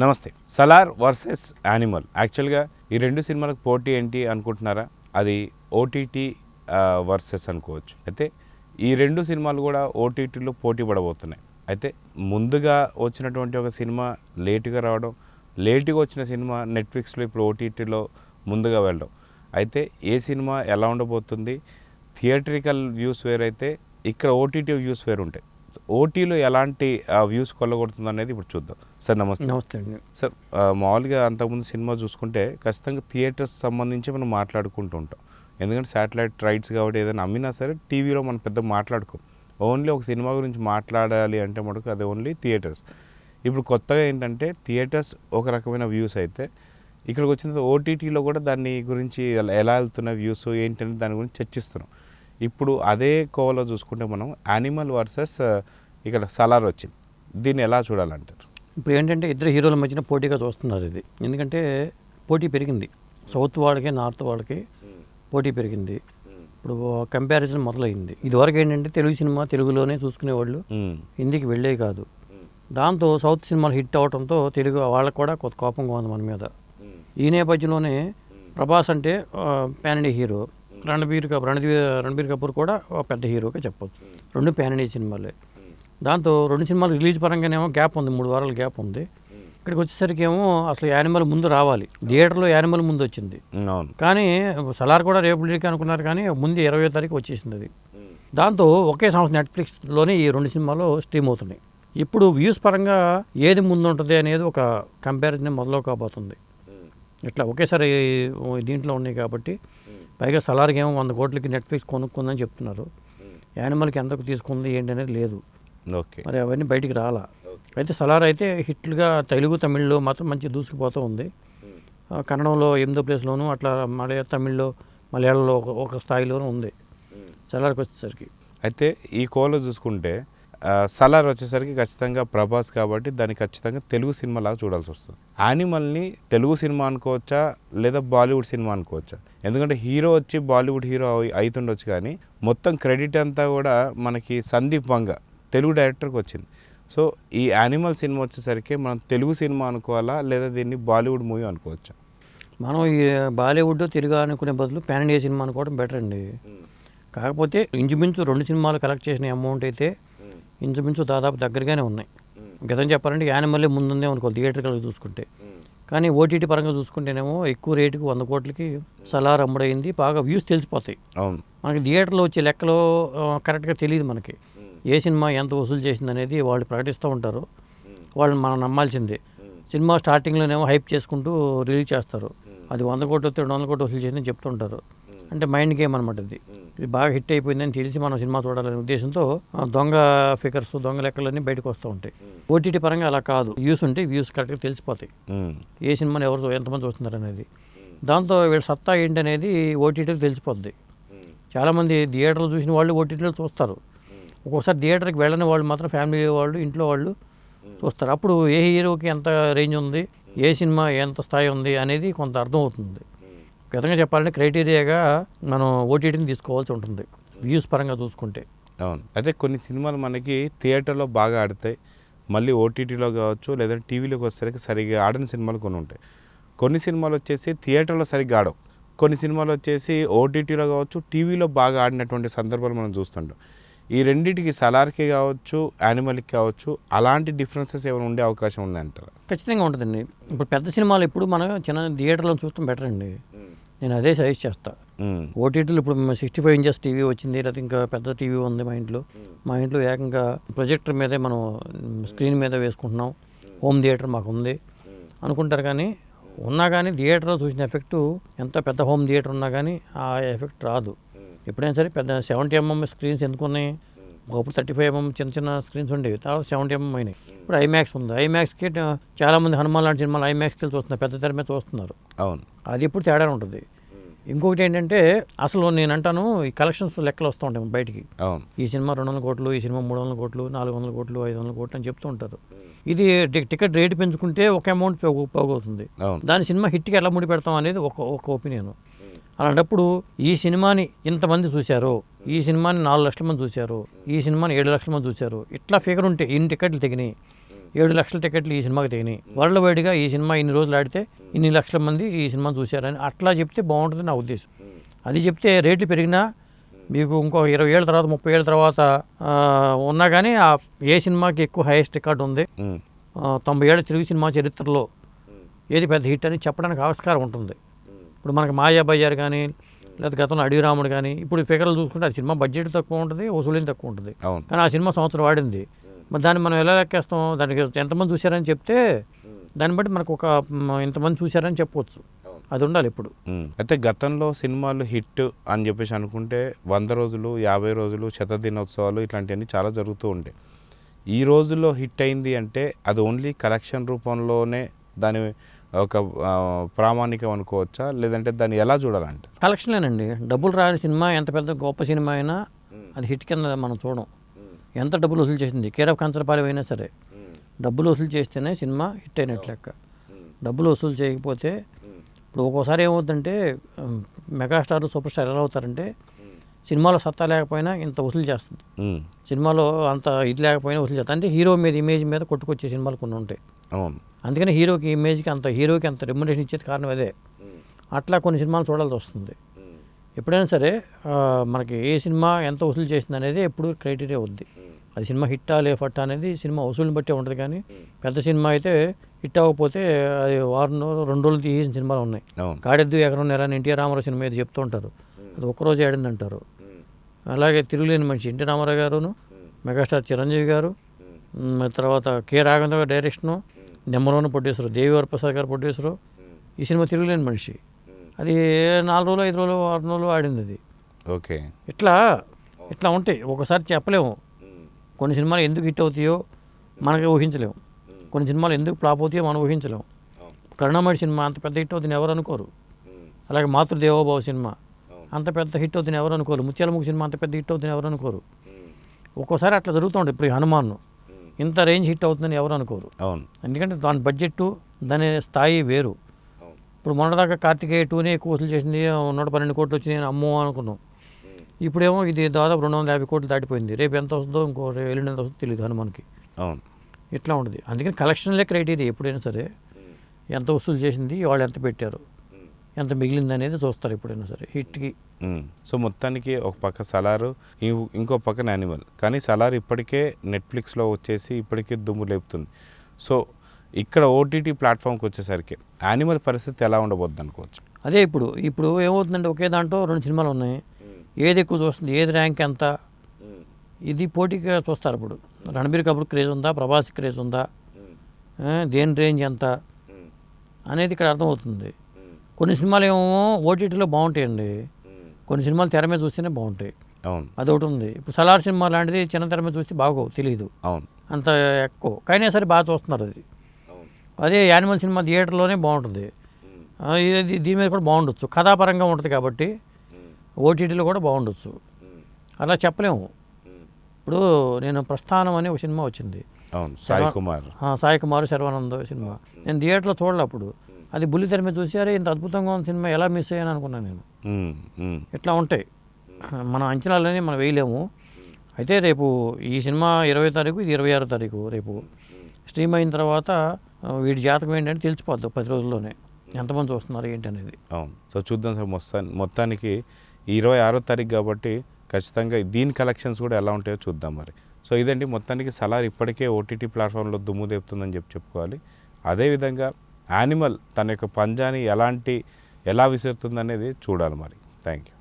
నమస్తే. Salaar versus animal, యాక్చువల్గా ఈ రెండు సినిమాలకు పోటీ ఏంటి అనుకుంటున్నారా? అది ఓటీటీ వర్సెస్ అనుకోవచ్చు. అయితే ఈ రెండు సినిమాలు కూడా ఓటీటీలో పోటీ పడబోతున్నాయి. అయితే ముందుగా వచ్చినటువంటి ఒక సినిమా లేటుగా రావడం, లేటుగా వచ్చిన సినిమా నెట్ఫ్లిక్స్లో ఇప్పుడు ఓటీటీలో ముందుగా వెళ్ళడం. అయితే ఏ సినిమా ఎలా ఉండబోతుంది? థియేట్రికల్ వ్యూస్ వేరైతే ఇక్కడ ఓటీటీ వ్యూస్ వేరు ఉంటాయి. ఓటీలో ఎలాంటి వ్యూస్ కొల్లగొడుతుంది అనేది ఇప్పుడు చూద్దాం. సార్ నమస్తే. నమస్తే అండి. సార్ మామూలుగా అంతకుముందు సినిమా చూసుకుంటే ఖచ్చితంగా థియేటర్స్ సంబంధించి మనం మాట్లాడుకుంటూ ఉంటాం. ఎందుకంటే శాటిలైట్ రైట్స్ కాబట్టి ఏదైనా అమ్మినా సరే టీవీలో మనం పెద్ద మాట్లాడుకోం. ఓన్లీ ఒక సినిమా గురించి మాట్లాడాలి అంటే మటుకు అది ఓన్లీ థియేటర్స్. ఇప్పుడు కొత్తగా ఏంటంటే థియేటర్స్ ఒక రకమైన వ్యూస్ అయితే ఇక్కడికి వచ్చిన ఓటీటీలో కూడా దాన్ని గురించి ఎలా వెళ్తున్న వ్యూస్ ఏంటంటే దాని గురించి చర్చిస్తున్నాం. ఇప్పుడు అదే కోవలో చూసుకుంటే మనం యానిమల్ వర్సెస్ ఇక్కడ సలార్ వచ్చింది. దీన్ని ఎలా చూడాలంటారు? ఇప్పుడు ఏంటంటే ఇద్దరు హీరోల మధ్యన పోటీగా చూస్తున్నారు ఇది. ఎందుకంటే పోటీ పెరిగింది, సౌత్ వాళ్ళకి నార్త్ వాళ్ళకి పోటీ పెరిగింది. ఇప్పుడు కంపారిజన్ మొదలైంది. ఇదివరకు ఏంటంటే తెలుగు సినిమా తెలుగులోనే చూసుకునేవాళ్ళు, హిందీకి వెళ్ళే కాదు. దాంతో సౌత్ సినిమాలు హిట్ అవడంతో తెలుగు వాళ్ళకు కూడా కొత్త కోపంగా ఉంది మన మీద. ఈ నేపథ్యంలోనే ప్రభాస్ అంటే pan India hero, Ranbir Kapoor కూడా పెద్ద హీరోగా చెప్పొచ్చు. రెండు పాన్ ఇండియా సినిమాలే. దాంతో రెండు సినిమాలు రిలీజ్ పరంగానేమో గ్యాప్ ఉంది, 3 వారాల గ్యాప్ ఉంది. ఇక్కడికి వచ్చేసరికి ఏమో అసలు యానిమల్ ముందు రావాలి, థియేటర్లో యానిమల్ ముందు వచ్చింది. కానీ సలార్ కూడా రేపు రిలీజ్ అనుకున్నారు, కానీ ముందు 20వ తారీఖు వచ్చేసింది అది. దాంతో ఒకే సంవత్సరం నెట్ఫ్లిక్స్లోనే ఈ రెండు సినిమాలు స్ట్రీమ్ అవుతున్నాయి. ఇప్పుడు వ్యూస్ పరంగా ఏది ముందు ఉంటుంది అనేది ఒక కంపారిజన్ మొదలు కాబోతుంది. ఇట్లా ఒకేసారి దీంట్లో ఉన్నాయి కాబట్టి. పైగా సలార్కి ఏమో 100 కోట్లకి నెట్ఫ్లిక్స్ కొనుక్కుందని చెప్తున్నారు. యానిమల్కి ఎంతకు తీసుకుంది ఏంటి అనేది లేదు. మరి అవన్నీ బయటికి రాలా. అయితే సలార్ అయితే హిట్లుగా తెలుగు తమిళ్లో మాత్రం మంచి దూసుకుపోతూ ఉంది. కన్నడంలో 8వ ప్లేస్లోనూ, అట్లా తమిళ్లో మలయాళంలో ఒక స్థాయిలోనూ ఉంది సలార్కి వచ్చేసరికి. అయితే ఈ కోలో చూసుకుంటే సలార్ వచ్చేసరికి ఖచ్చితంగా ప్రభాస్ కాబట్టి దాన్ని ఖచ్చితంగా తెలుగు సినిమా లాగా చూడాల్సి వస్తుంది. యానిమల్ని తెలుగు సినిమా అనుకోవచ్చా లేదా బాలీవుడ్ సినిమా అనుకోవచ్చా? ఎందుకంటే హీరో వచ్చి బాలీవుడ్ హీరో అవుతుండొచ్చు, కానీ మొత్తం క్రెడిట్ అంతా కూడా మనకి సందీప్ వంగ తెలుగు డైరెక్టర్కి వచ్చింది. సో ఈ యానిమల్ సినిమా వచ్చేసరికి మనం తెలుగు సినిమా అనుకోవాలా లేదా దీన్ని బాలీవుడ్ మూవీ అనుకోవచ్చా? మనం ఈ బాలీవుడ్ తెలుగు అనుకునే బదులు పాన్ ఇండియా సినిమా అనుకోవడం బెటర్ అండి. కాకపోతే ఇంచుమించు రెండు సినిమాలు కలెక్ట్ చేసిన అమౌంట్ అయితే ఇంచుమించు దాదాపు దగ్గరగానే ఉన్నాయి. గతం చెప్పాలంటే యానిమల్లే ముందుందే అనుకో థియేటర్కి చూసుకుంటే. కానీ ఓటీటీ పరంగా చూసుకుంటేనేమో ఎక్కువ రేటుకి 100 కోట్లకి సలార్ అమ్ముడైంది. బాగా వ్యూస్ తెలిసిపోతాయి. మనకి థియేటర్లో వచ్చే లెక్కలో కరెక్ట్గా తెలియదు మనకి ఏ సినిమా ఎంత వసూలు చేసింది అనేది. వాళ్ళు ప్రకటిస్తూ ఉంటారు, వాళ్ళు మనం నమ్మాల్సిందే. సినిమా స్టార్టింగ్లోనేమో హైప్ చేసుకుంటూ రిలీజ్ చేస్తారు. అది 100 కోట్లు వస్తే 200 కోట్లు వసూలు చేసిందని చెప్తుంటారు. అంటే మైండ్ గేమ్ అనమాట. ఇది బాగా హిట్ అయిపోయిందని తెలిసి మనం సినిమా చూడాలనే ఉద్దేశంతో దొంగ ఫిగర్స్, దొంగ లెక్కలన్నీ బయటకు వస్తూ ఉంటాయి. ఓటీటీ పరంగా అలా కాదు, వ్యూస్ ఉంటాయి, వ్యూస్ కరెక్ట్గా తెలిసిపోతాయి ఏ సినిమాని ఎవరు ఎంతమంది చూస్తున్నారు అనేది. దాంతో వీళ్ళ సత్తా ఏంటనేది ఓటీటీలో తెలిసిపోద్ది. చాలామంది థియేటర్లో చూసిన వాళ్ళు ఓటీటీలో చూస్తారు. ఒక్కొక్కసారి థియేటర్కి వెళ్ళని వాళ్ళు మాత్రం ఫ్యామిలీ వాళ్ళు, ఇంట్లో వాళ్ళు చూస్తారు. అప్పుడు ఏ హీరోకి ఎంత రేంజ్ ఉంది, ఏ సినిమా ఎంత స్థాయి ఉంది అనేది కొంత అర్థం అవుతుంది. గతంగా చెప్పాలంటే క్రైటీరియాగా మనం ఓటీటీని తీసుకోవాల్సి ఉంటుంది వ్యూస్ పరంగా చూసుకుంటే. అవును. అయితే కొన్ని సినిమాలు మనకి థియేటర్లో బాగా ఆడతాయి, మళ్ళీ ఓటీటీలో కావచ్చు లేదంటే టీవీలోకి వచ్చేసరికి సరిగ్గా ఆడని సినిమాలు కొన్ని ఉంటాయి. కొన్ని సినిమాలు వచ్చేసి థియేటర్లో సరిగ్గా ఆడవు, కొన్ని సినిమాలు వచ్చేసి ఓటీటీలో కావచ్చు టీవీలో బాగా ఆడినటువంటి సందర్భాలు మనం చూస్తుంటాం. ఈ రెండింటికి సలార్కి కావచ్చు యానిమల్కి కావచ్చు అలాంటి డిఫరెన్సెస్ ఏమైనా ఉండే అవకాశం ఉందంటారా? ఖచ్చితంగా ఉంటుందండి. ఇప్పుడు పెద్ద సినిమాలు ఇప్పుడు మనం చిన్న థియేటర్లో చూడటం బెటర్ అండి. నేను అదే సజెస్ట్ చేస్తాను. ఓటీటీలో ఇప్పుడు 65 ఇంచెస్ టీవీ వచ్చింది, లేదా ఇంకా పెద్ద టీవీ ఉంది మా ఇంట్లో ఏకంగా ప్రొజెక్టర్ మీదే మనం స్క్రీన్ మీద వేసుకుంటున్నాం, హోమ్ థియేటర్ మాకు ఉంది అనుకుంటారు. కానీ ఉన్నా కానీ థియేటర్లో చూసిన ఎఫెక్టు ఎంత పెద్ద హోమ్ థియేటర్ ఉన్నా కానీ ఆ ఎఫెక్ట్ రాదు. ఎప్పుడైనా సరే పెద్ద 70mm స్క్రీన్స్ ఎందుకు ఉన్నాయి? ఒకప్పుడు 35mm చిన్న స్క్రీన్స్ ఉండేవి, తర్వాత 70mm అయినాయి. ఇప్పుడు ఐమాక్స్ ఉంది. ఐమాక్స్కి చాలామంది హనుమాన్ లాంటి సినిమాలు ఐమాక్స్కి వెళ్ళి చూస్తున్నారు, పెద్ద తెర మీద చూస్తున్నారు. అవును, అది ఇప్పుడు తేడా ఉంటుంది. ఇంకొకటి ఏంటంటే అసలు నేను అంటాను, ఈ కలెక్షన్స్ లెక్కలు వస్తూ ఉంటాయి బయటికి. ఈ సినిమా 200 కోట్లు, ఈ సినిమా 300 కోట్లు, 400 కోట్లు, 500 కోట్లు అని చెప్తూ ఉంటారు. ఇది టికెట్ రేటు పెంచుకుంటే ఒక అమౌంట్ పోగవుతుంది. దాని సినిమా హిట్కి ఎలా ముడి పెడతాం అనేది ఒక ఒపీనియన్. అలాంటప్పుడు ఈ సినిమాని ఇంతమంది చూశారు, ఈ సినిమాని 4 లక్షల మంది చూశారు, ఈ సినిమాని 7 లక్షల మంది చూశారు, ఇట్లా ఫిగర్ ఉంటే ఇన్ని టికెట్లు తెగినాయి, 7 లక్షల టికెట్లు ఈ సినిమాకి తెగినాయి, వరల్డ్ వైడ్గా ఈ సినిమా ఇన్ని రోజులు ఆడితే ఇన్ని లక్షల మంది ఈ సినిమా చూశారని అట్లా చెప్తే బాగుంటుంది నా ఉద్దేశం. అది చెప్తే రేట్లు పెరిగినా మీకు ఇంకో 20 ఏళ్ళ తర్వాత 30 ఏళ్ళ తర్వాత ఉన్నా కానీ ఏ సినిమాకి ఎక్కువ హైయెస్ట్ రికార్డు ఉంది, 90 ఏళ్ళ తెలుగు సినిమా చరిత్రలో ఏది పెద్ద హిట్ అని చెప్పడానికి ఆవిష్కారం ఉంటుంది. ఇప్పుడు మనకి మాయాబజార్ కానీ లేదా గతంలో అడవి రాముడు కానీ ఇప్పుడు ఫిగర్లు చూసుకుంటే ఆ సినిమా బడ్జెట్ తక్కువ ఉంటుంది, వసూలు తక్కువ ఉంటుంది, కానీ ఆ సినిమా సంవత్సరం ఆడింది. మరి దాన్ని మనం ఎలా లెక్కేస్తాం, దానికి ఎంతమంది చూశారని చెప్తే దాన్ని బట్టి మనకు ఒక ఇంతమంది చూశారని చెప్పవచ్చు. అది ఉండాలి ఇప్పుడు. అయితే గతంలో సినిమాలు హిట్ అని చెప్పేసి అనుకుంటే 100 రోజులు 50 రోజులు శతదినోత్సవాలు ఇట్లాంటివన్నీ చాలా జరుగుతూ ఉంటాయి. ఈ రోజుల్లో హిట్ అయింది అంటే అది ఓన్లీ కలెక్షన్ రూపంలోనే దాని ఒక ప్రామాణికం అనుకోవచ్చా, లేదంటే దాన్ని ఎలా చూడాలంటే? కలెక్షన్లేనండి. డబ్బులు రాని సినిమా ఎంత పెద్ద గొప్ప సినిమా అయినా అది హిట్ కింద మనం చూడం. ఎంత డబ్బులు వసూలు చేసింది, కేర్ ఆఫ్ కంచరపాలెం అయినా సరే డబ్బులు వసూలు చేస్తేనే సినిమా హిట్ అయినట్లు లెక్క. డబ్బులు వసూలు చేయకపోతే ఇప్పుడు ఒక్కోసారి ఏమవుతుందంటే మెగాస్టార్ సూపర్ స్టార్ ఎలా అవుతారంటే సినిమాలో సత్తా లేకపోయినా ఇంత వసూలు చేస్తుంది, సినిమాలో అంత ఇది లేకపోయినా వసూలు చేస్తుంది. అంటే హీరో మీద ఇమేజ్ మీద కొట్టుకొచ్చే సినిమాలు కొన్ని ఉంటాయి. అందుకని హీరోకి ఇమేజ్కి అంత రెమ్యునరేషన్ ఇచ్చేది కారణం అదే. అట్లా కొన్ని సినిమాలు చూడాల్సి వస్తుంది. ఎప్పుడైనా సరే మనకి ఏ సినిమా ఎంత వసూలు చేసింది అనేది ఎప్పుడు క్రైటీరియా ఉంది. అది సినిమా హిట్టా లేఫట్టా అనేది సినిమా వసూలుని బట్టే ఉంటుంది. కానీ పెద్ద సినిమా అయితే హిట్ అవ్వకపోతే అది 2 రోజులు తీసిన సినిమాలు ఉన్నాయి. కాడెద్దు ఎకరం నేరాని ఎన్టీఆర్ రామారావు సినిమా ఏది చెప్తూ ఉంటారు, అది ఒక్కరోజు ఆడింది అంటారు. అలాగే తిరుగులేని మనిషి ఎన్టీ రామారావు గారును, మెగాస్టార్ చిరంజీవి గారు, తర్వాత కె రాఘవేంద్ర గారు డైరెక్షను, నెంబర్ 1 ప్రొడ్యూసరు దేవివర్ ప్రసాద్ గారు ప్రొడ్యూసరు. ఈ సినిమా తిరుగులేని మనిషి అది 4 రోజులు 5 రోజులు 6 రోజులు ఆడింది అది. ఓకే, ఇట్లా ఉంటాయి. ఒకసారి చెప్పలేము కొన్ని సినిమాలు ఎందుకు హిట్ అవుతాయో మనకి ఊహించలేము, కొన్ని సినిమాలు ఎందుకు ఫ్లాప్ అవుతాయో మనం ఊహించలేము. కరుణామణి సినిమా అంత పెద్ద హిట్ అవుతుంది ఎవరు అనుకోరు. అలాగే మాతృదేవోభవ సినిమా అంత పెద్ద హిట్ అవుతుంది ఎవరు అనుకోరు. ముత్యాలముఖి సినిమా అంత పెద్ద హిట్ అవుతుంది ఎవరు అనుకోరు. ఒక్కోసారి అట్లా జరుగుతుంటుంది. ఇప్పుడు హనుమాన్ ఇంత రేంజ్ హిట్ అవుతుందని ఎవరు అనుకోరు. ఎందుకంటే దాని బడ్జెట్ దాని స్థాయి వేరు. ఇప్పుడు మొన్నదాకా కార్తికేయ 2నే ఎక్కువ వసూలు చేసింది, 112 కోట్లు వచ్చి నేను అమ్మో అనుకున్నాం. ఇప్పుడేమో ఇది దాదాపు 250 కోట్లు దాటిపోయింది. రేపు ఎంత వస్తుందో ఇంకో ఎల్లుండి ఎంత వస్తుందో తెలియదు హనుమాన్కి. ఇట్లా ఉంటుంది. అందుకని కలెక్షన్లే క్రైటీరియా ఎప్పుడైనా సరే. ఎంత వసూలు చేసింది, వాళ్ళు ఎంత పెట్టారు, ఎంత మిగిలింది అనేది చూస్తారు ఎప్పుడైనా సరే హిట్కి. సో మొత్తానికి ఒక పక్క సలారు, ఇంకో పక్కన యానిమల్. కానీ సలార్ ఇప్పటికే నెట్ఫ్లిక్స్లో వచ్చేసి ఇప్పటికే దుమ్ము లేపుతుంది. సో ఇక్కడ ఓటీటీ ప్లాట్ఫామ్కి వచ్చేసరికి యానిమల్ పరిస్థితి ఎలా ఉండబోద్ది అనుకోవచ్చు? అదే ఇప్పుడు ఏమవుతుందంటే ఒకే దాంట్లో 2 సినిమాలు ఉన్నాయి, ఏది ఎక్కువ చూస్తుంది, ఏది ర్యాంక్ ఎంత, ఇది పోటీగా చూస్తారు. ఇప్పుడు రణబీర్ కపూర్ క్రేజ్ ఉందా, ప్రభాస్ క్రేజ్ ఉందా, దేని రేంజ్ ఎంత అనేది ఇక్కడ అర్థమవుతుంది. కొన్ని సినిమాలు ఏమో ఓటీటీలో బాగుంటాయండి, కొన్ని సినిమాలు తెర మీద చూస్తేనే బాగుంటాయి. అదొకటి ఉంది. ఇప్పుడు సలార్ సినిమా లాంటిది చిన్న తెర మీద చూస్తే బాగోవు, తెలియదు అంత ఎక్కువ, కానీ సరే బాగా చూస్తున్నారు అది. అదే యానిమల్ సినిమా థియేటర్లోనే బాగుంటుంది, దీని మీద కూడా బాగుండొచ్చు, కథాపరంగా ఉంటుంది కాబట్టి ఓటీటీలో కూడా బాగుండొచ్చు. అలా చెప్పలేము. ఇప్పుడు నేను ప్రస్థానం అనే ఒక సినిమా వచ్చింది, సాయి కుమార్ శర్వానంద్ సినిమా. నేను థియేటర్లో చూడలే అప్పుడు, అది బుల్లి తెర మీద చూసి అరే ఇంత అద్భుతంగా ఉన్న సినిమా ఎలా మిస్ అయ్యాను అనుకున్నాను నేను. ఇట్లా ఉంటాయి, మన అంచనాలని మనం వేయలేము. అయితే రేపు ఈ సినిమా 20వ తారీఖు, ఇది 26వ తారీఖు. రేపు స్ట్రీమ్ అయిన తర్వాత వీటి జాతకం ఏంటంటే తెలిసిపోద్ది 10 రోజుల్లోనే ఎంతమంది చూస్తున్నారు ఏంటి అనేది. సో చూద్దాం సార్. మొత్తానికి 26వ తారీఖు కాబట్టి ఖచ్చితంగా దీని కలెక్షన్స్ కూడా ఎలా ఉంటాయో చూద్దాం మరి. సో ఇదండి మొత్తానికి సలార్ ఇప్పటికే ఓటీటీ ప్లాట్ఫామ్లో దుమ్ము లేపుతుందని చెప్పుకోవాలి. అదేవిధంగా యానిమల్ తన యొక్క పంజాని ఎలా విసురుతుంది అనేది చూడాలి మరి. Thank you.